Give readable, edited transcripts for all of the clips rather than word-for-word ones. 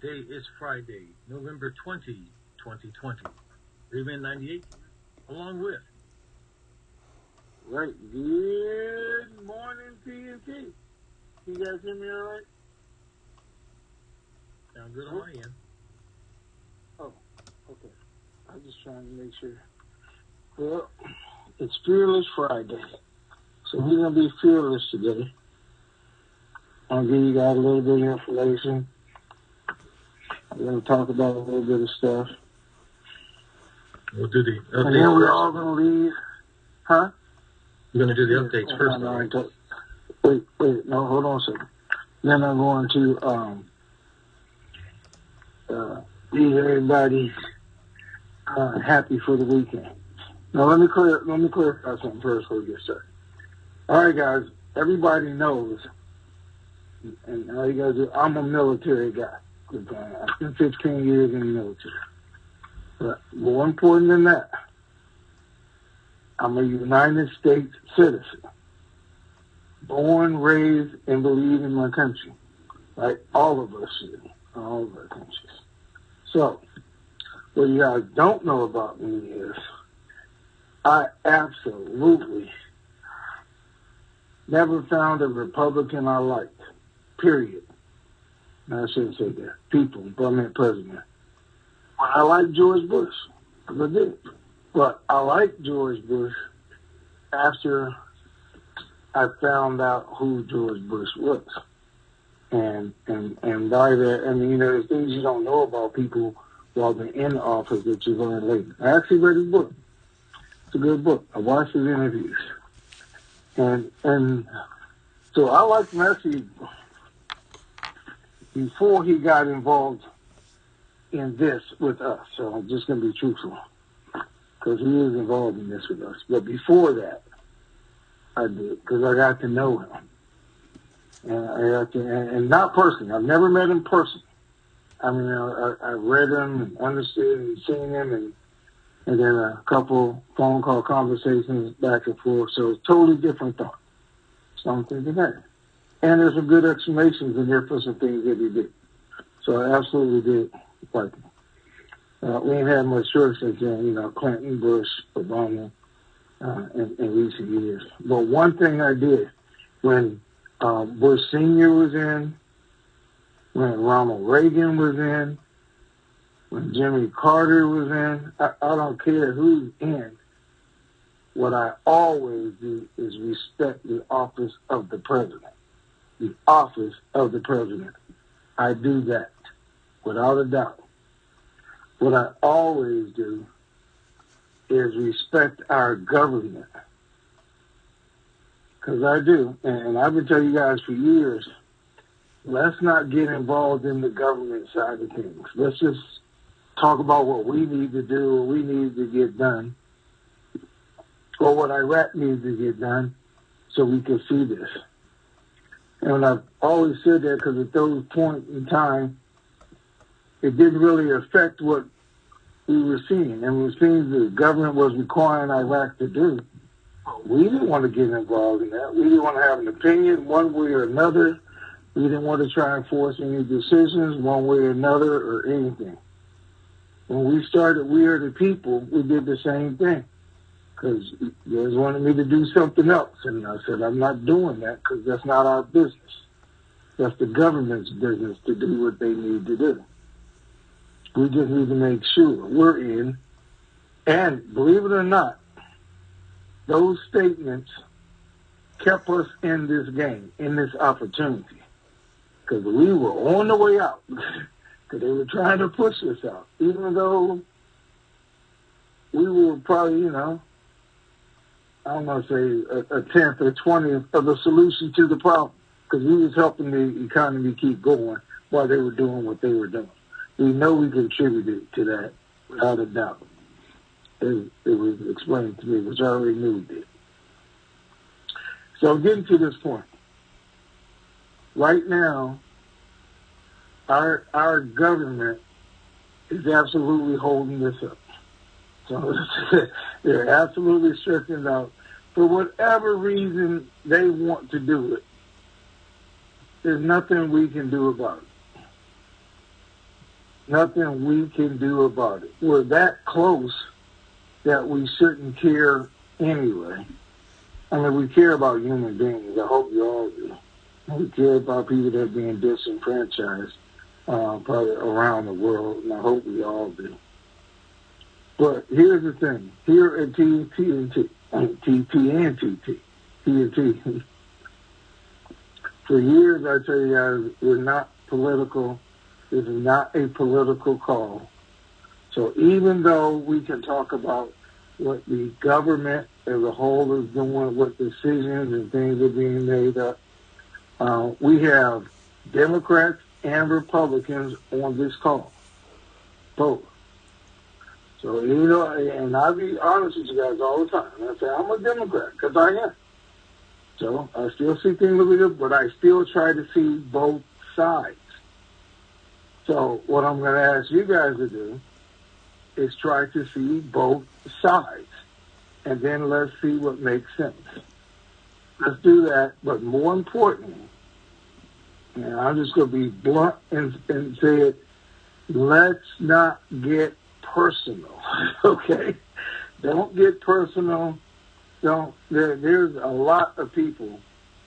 Today is Friday, November 20, 2020. Rayman 98, along with. Right. Good morning, TNT. Can you guys hear me all right? Sound good on my end. Oh, okay. I'm just trying to make sure. Well, it's Fearless Friday. So we're going to be fearless today. I'll give you guys a little bit of information. We're going to talk about a little bit of stuff. We'll do the updates. And then we're all going to leave. Huh? We're going to do the updates first. No, wait. No, hold on a second. Then I'm going to leave everybody happy for the weekend. Now, let me clarify something first before we get started. All right, guys. Everybody knows, and all you guys do, I'm a military guy. I spent 15 years in the military. But more important than that, I'm a United States citizen. Born, raised, and believe in my country. Like all of us should. All of our countries. So, what you guys don't know about me is I absolutely never found a Republican I liked. Period. No, I shouldn't say that. People, but I meant president. I liked George Bush. I did. But I liked George Bush after I found out who George Bush was. And by that, I mean, there's things you don't know about people while they're in office that you learn later. I actually read his book. It's a good book. I watched his interviews. And so I liked Messi before he got involved in this with us. So I'm just going to be truthful. Because he is involved in this with us. But before that, I did. Because I got to know him. And not personally. I've never met him personally. I mean, I read him and understood and seen him and then a couple phone call conversations back and forth. So it's totally different thought. So I'm thinking that. And there's some good explanations in there for some things that he did. So I absolutely did like him. We ain't had much choice since then, Clinton, Bush, Obama, in recent years. But one thing I did when Bush Sr. was in, when Ronald Reagan was in, when Jimmy Carter was in, I don't care who's in. What I always do is respect the office of the president. The office of the president. I do that without a doubt. What I always do is respect our government. Because I do. And I've been telling you guys for years, let's not get involved in the government side of things. Let's just talk about what we need to do, what we need to get done, or what Iraq needs to get done so we can see this. And I've always said that because at those points in time, it didn't really affect what we were seeing. And we were seeing the government was requiring Iraq to do. We didn't want to get involved in that. We didn't want to have an opinion one way or another. We didn't want to try and force any decisions one way or another or anything. When we started We Are the People, we did the same thing. Because you guys wanted me to do something else. And I said, I'm not doing that because that's not our business. That's the government's business to do what they need to do. We just need to make sure we're in. And believe it or not, those statements kept us in this game, in this opportunity. Because we were on the way out. Because they were trying to push us out. Even though we were probably, I don't want to say a tenth or 20th of the solution to the problem. Because we was helping the economy keep going while they were doing what they were doing. We know we contributed to that without a doubt. It was explained to me, which I already knew we did. So getting to this point. Right now, our government is absolutely holding this up. So they're absolutely stressing out. For whatever reason they want to do it, there's nothing we can do about it. nothing we can do about it. We're that close that we shouldn't care anyway. I mean, we care about human beings. I hope you all do. We care about people that are being disenfranchised probably around the world, and I hope we all do. But here's the thing. Here at TNT, for years I tell you guys, we're not political. This is not a political call. So even though we can talk about what the government as a whole is doing, what decisions and things are being made up, we have Democrats and Republicans on this call, both. So, and I'll be honest with you guys all the time. I say I'm a Democrat because I am. So I still see things a little bit, but I still try to see both sides. So what I'm going to ask you guys to do is try to see both sides, and then let's see what makes sense. Let's do that, but more importantly, and I'm just going to be blunt and say it, let's not get personal, okay? Don't get personal. There's a lot of people,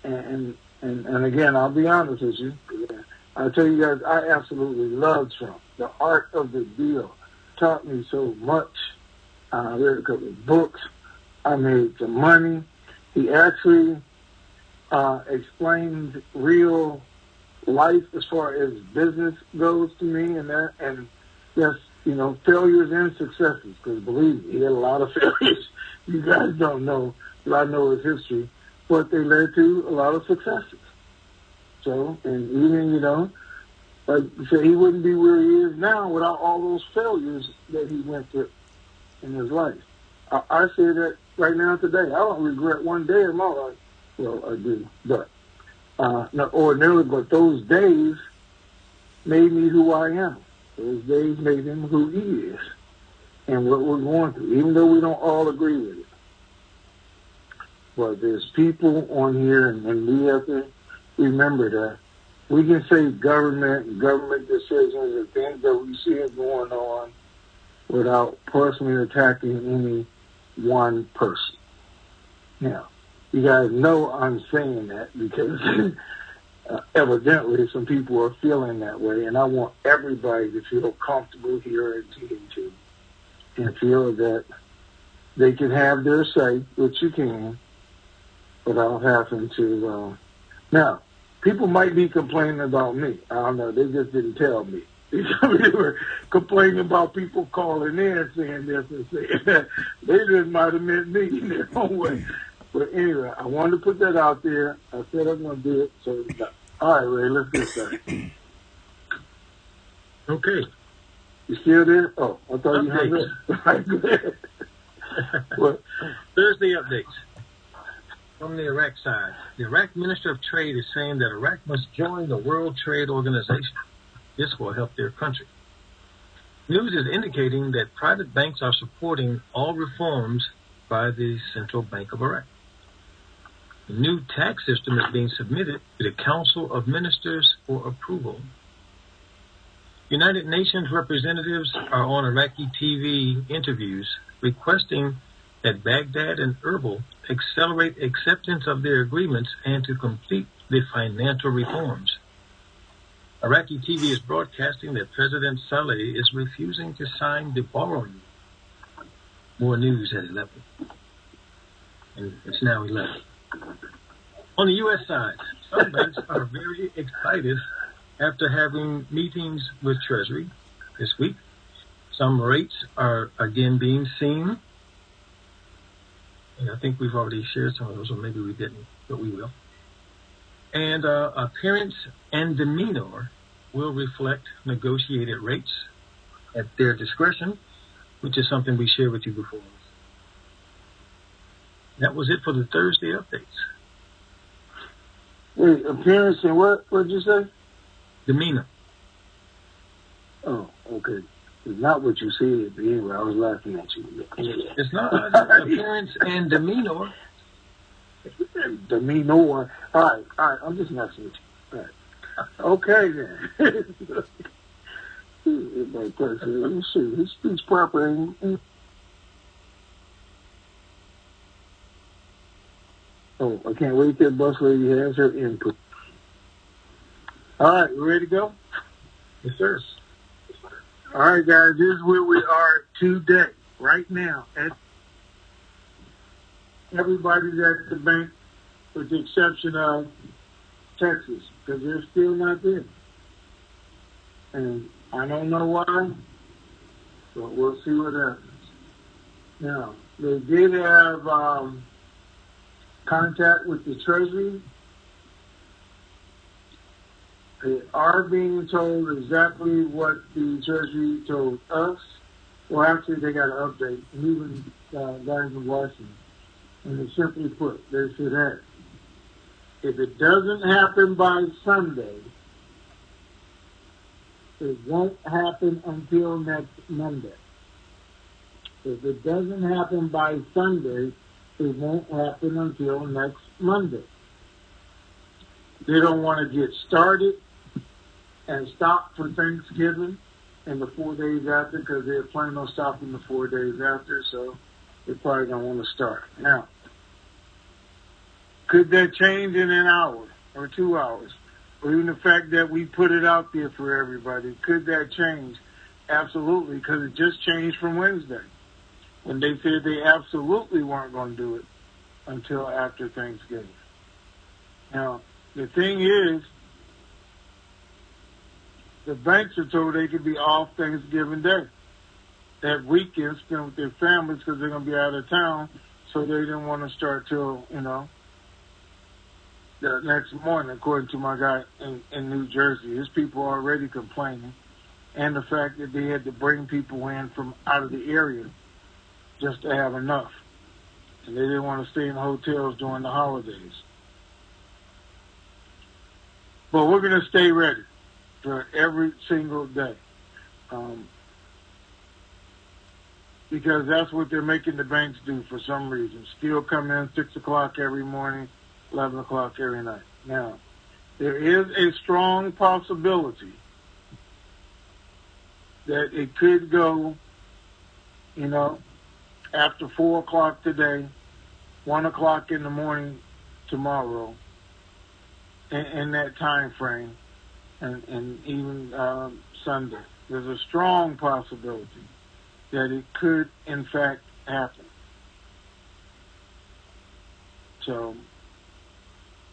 and again, I'll be honest with you. I'll tell you guys, I absolutely love Trump. The art of the deal taught me so much. I read a couple of books. I made some money. He actually explained real life as far as business goes to me, and just, failures and successes, because believe me, he had a lot of failures. You guys don't know, but I know his history, but they led to a lot of successes. So, and even, like you say, he wouldn't be where he is now without all those failures that he went through in his life. I say that right now today. I don't regret one day of my life. Well, I do, but not ordinarily, but those days made me who I am. Those days made him who he is and what we're going through, even though we don't all agree with it. But there's people on here, and we have to remember that we can say government and government decisions and things that we see going on without personally attacking any one person. Now, you guys know I'm saying that because evidently some people are feeling that way, and I want everybody to feel comfortable here at TNT and feel that they can have their say, which you can, without having to. Now, people might be complaining about me. I don't know. They just didn't tell me. They were complaining about people calling in saying this and saying that. They just might have meant me in their own way. But anyway, I wanted to put that out there. I said I'm going to do it. So, all right, Ray, let's get started. Okay. You still there? Oh, I thought you hung up. All right, go ahead. Thursday updates from the Iraq side. The Iraq Minister of Trade is saying that Iraq must join the World Trade Organization. This will help their country. News is indicating that private banks are supporting all reforms by the Central Bank of Iraq. The new tax system is being submitted to the Council of Ministers for approval. United Nations representatives are on Iraqi TV interviews requesting that Baghdad and Erbil accelerate acceptance of their agreements and to complete the financial reforms. Iraqi TV is broadcasting that President Saleh is refusing to sign the borrowing. More news at 11. And it's now 11. On the U.S. side, some banks are very excited after having meetings with Treasury this week. Some rates are again being seen. And I think we've already shared some of those, or maybe we didn't, but we will. And appearance and demeanor will reflect negotiated rates at their discretion, which is something we shared with you before. That was it for the Thursday updates. Wait, appearance and what? What did you say? Demeanor. Oh, okay. It's not what you said, but anyway, I was laughing at you. It's not appearance and demeanor. Demeanor. All right, I'm just messing with you. All right. Okay, then. Everybody talks to he speaks proper English. Oh, I can't wait till Bus Lady has her input. All right, you ready to go? Yes, sir. All right, guys, this is where we are today, right now. Everybody's at the bank, with the exception of Texas, because they're still not there. And I don't know why, but we'll see what happens. Now, they did have contact with the Treasury. They are being told exactly what the Treasury told us. Well, actually, they got an update, and even guys in Washington. And they simply put, they said, hey, if it doesn't happen by Sunday, it won't happen until next Monday. If it doesn't happen by Sunday, it won't happen until next Monday. They don't want to get started and stop for Thanksgiving and the 4 days after, because they're planning on stopping the 4 days after, so they probably don't want to start. Now, could that change in an hour or 2 hours? Or even the fact that we put it out there for everybody, could that change? Absolutely, because it just changed from Wednesday, when they said they absolutely weren't going to do it until after Thanksgiving. Now, the thing is, the banks are told they could be off Thanksgiving Day. That weekend spent with their families because they're going to be out of town, so they didn't want to start till, the next morning, according to my guy in New Jersey. His people are already complaining. And the fact that they had to bring people in from out of the area just to have enough. And they didn't want to stay in hotels during the holidays. But we're going to stay ready for every single day. Because that's what they're making the banks do for some reason. Still come in 6 o'clock every morning, 11 o'clock every night. Now, there is a strong possibility that it could go, after 4 o'clock today, 1 o'clock in the morning tomorrow, in that time frame, and even Sunday. There's a strong possibility that it could, in fact, happen. So,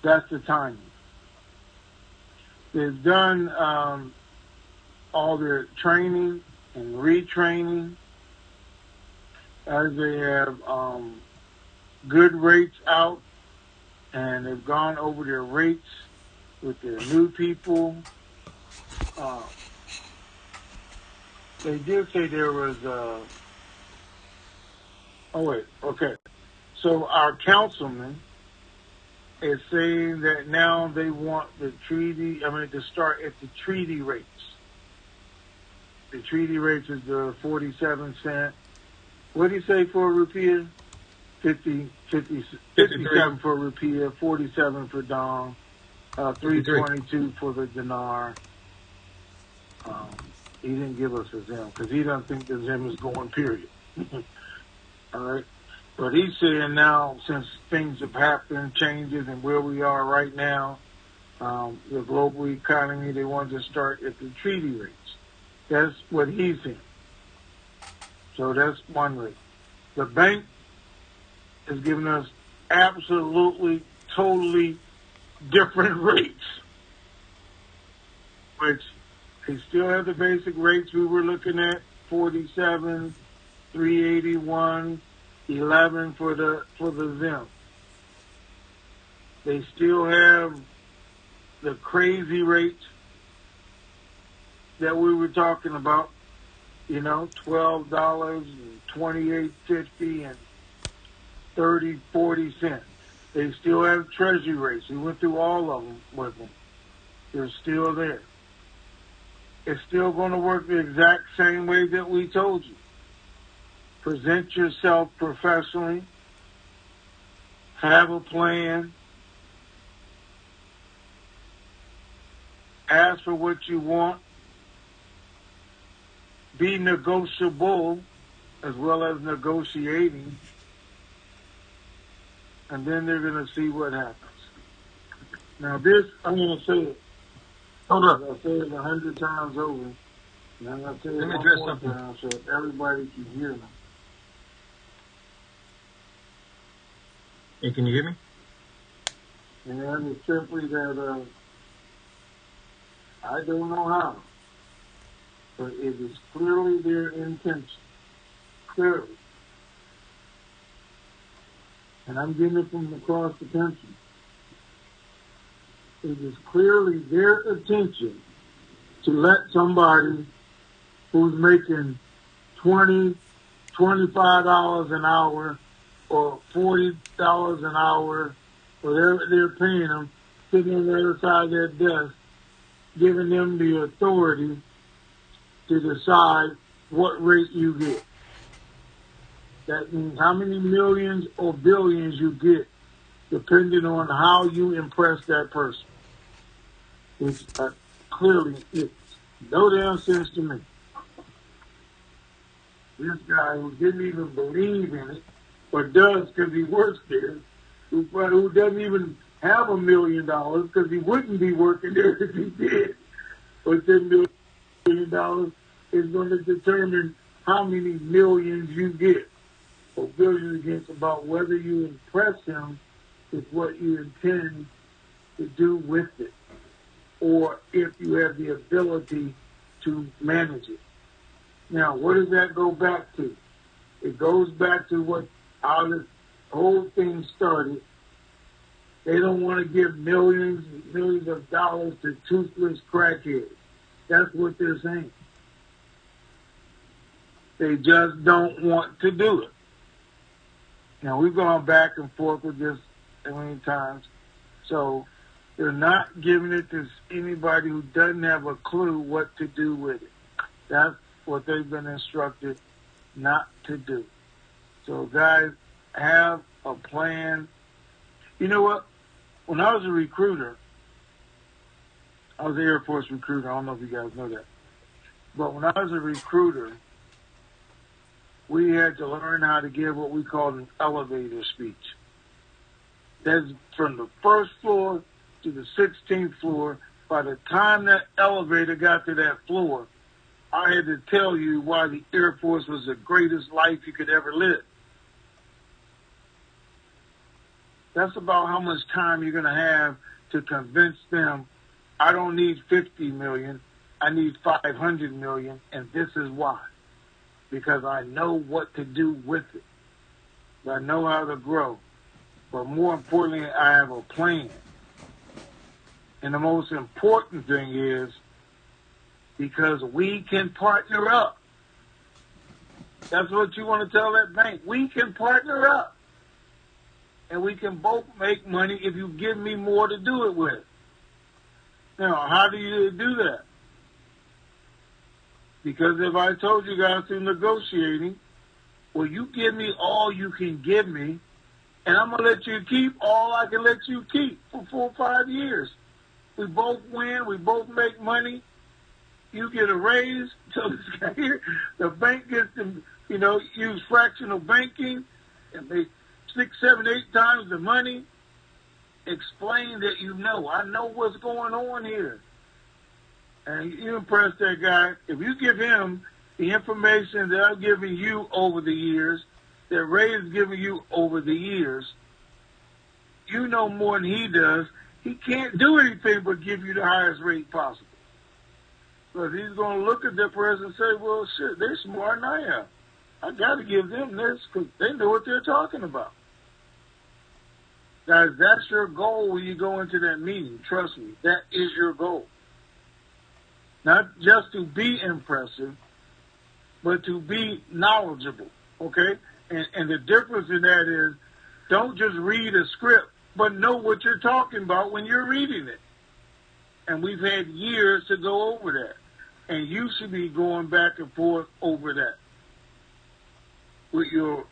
that's the timing. They've done all their training and retraining, as they have good rates out, and they've gone over their rates with their new people. They did say there was So our councilman is saying that now they want to start at the treaty rates. The treaty rates is the 47 cent. What do you say for a rupiah? 57 for a rupiah, 47 for dong, 322 for the dinar. He didn't give us a zim because he doesn't think the zim is going, period. All right. But he's saying now, since things have happened, changes, and where we are right now, the global economy, they want to start at the treaty rates. That's what he's saying. So that's one rate. The bank is giving us absolutely, totally different rates, which they still have the basic rates we were looking at, 47, 381, 11 for the zim. They still have the crazy rates that we were talking about, $12 and $28.50 and 30-40 cents. They still have treasury rates. We went through all of them with them. They're still there. It's still going to work the exact same way that we told you. Present yourself professionally. Have a plan. Ask for what you want. be negotiable as well as negotiating, and then they're going to see what happens. Now this, I'm going to say it. Hold up. I'll say it 100 times over, and I'm going to say it Let me one address more something. time so everybody can hear me. Hey, can you hear me? And that is simply that I don't know how, but it is clearly their intention. Clearly. And I'm getting it from across the country. It is clearly their intention to let somebody who's making $20, $25 an hour or $40 an hour, whatever they're paying them, sitting on the other side of their desk, giving them the authority to decide what rate you get. That means how many millions or billions you get, depending on how you impress that person. Which clearly is no damn sense to me. This guy who didn't even believe in it, or does because he works there, who doesn't even have $1 million because he wouldn't be working there if he did, but $10 million is going to determine how many millions you get, or billions against about whether you impress him with what you intend to do with it, or if you have the ability to manage it. Now, what does that go back to? It goes back to how this whole thing started. They don't want to give millions and millions of dollars to toothless crackheads. That's what they're saying. They just don't want to do it. Now, we've gone back and forth with this a many times. So they're not giving it to anybody who doesn't have a clue what to do with it. That's what they've been instructed not to do. So, guys, have a plan. You know what? When I was a recruiter, I was an Air Force recruiter. I don't know if you guys know that. But when I was a recruiter, we had to learn how to give what we called an elevator speech. That's from the first floor to the 16th floor. By the time that elevator got to that floor, I had to tell you why the Air Force was the greatest life you could ever live. That's about how much time you're going to have to convince them, I don't need 50 million, I need 500 million, and this is why. Because I know what to do with it. I know how to grow. But more importantly, I have a plan. And the most important thing is because we can partner up. That's what you want to tell that bank. We can partner up. And we can both make money if you give me more to do it with. Now, how do you do that? Because if I told you guys through negotiating, well, you give me all you can give me, and I'm going to let you keep all I can let you keep for 4 or 5 years. We both win. We both make money. You get a raise. So this guy here, the bank gets to, use fractional banking and make 6, 7, 8 times the money. Explain that I know what's going on here. And you impress that guy. If you give him the information that I've given you over the years, that Ray has given you over the years, you know more than he does. He can't do anything but give you the highest rate possible. Because he's going to look at that person and say, well, shit, they're smarter than I am. I got to give them this because they know what they're talking about. Guys, that's your goal when you go into that meeting. Trust me, that is your goal. Not just to be impressive, but to be knowledgeable, okay? And the difference in that is don't just read a script, but know what you're talking about when you're reading it. And we've had years to go over that. And you should be going back and forth over that with your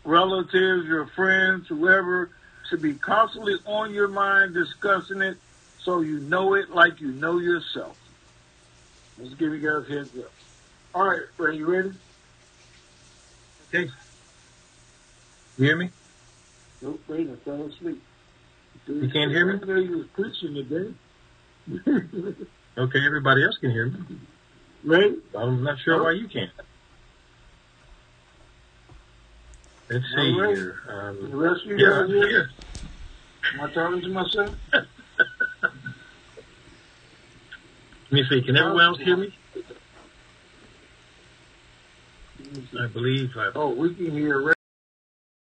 relatives, your friends, whoever, should be constantly on your mind discussing it so you know it like you know yourself. Let's give you guys a heads up. All right, are you ready? Okay. You hear me? Nope, wait, I fell asleep. You can't hear me? I know you was preaching today. Okay, everybody else can hear me. Ready? I'm not sure why you can't. Let's see All right. here. The rest of you Yeah, guys I'm here? here. Am I talking to myself? Let me see. Can everyone else hear me? I believe. Oh, we can hear.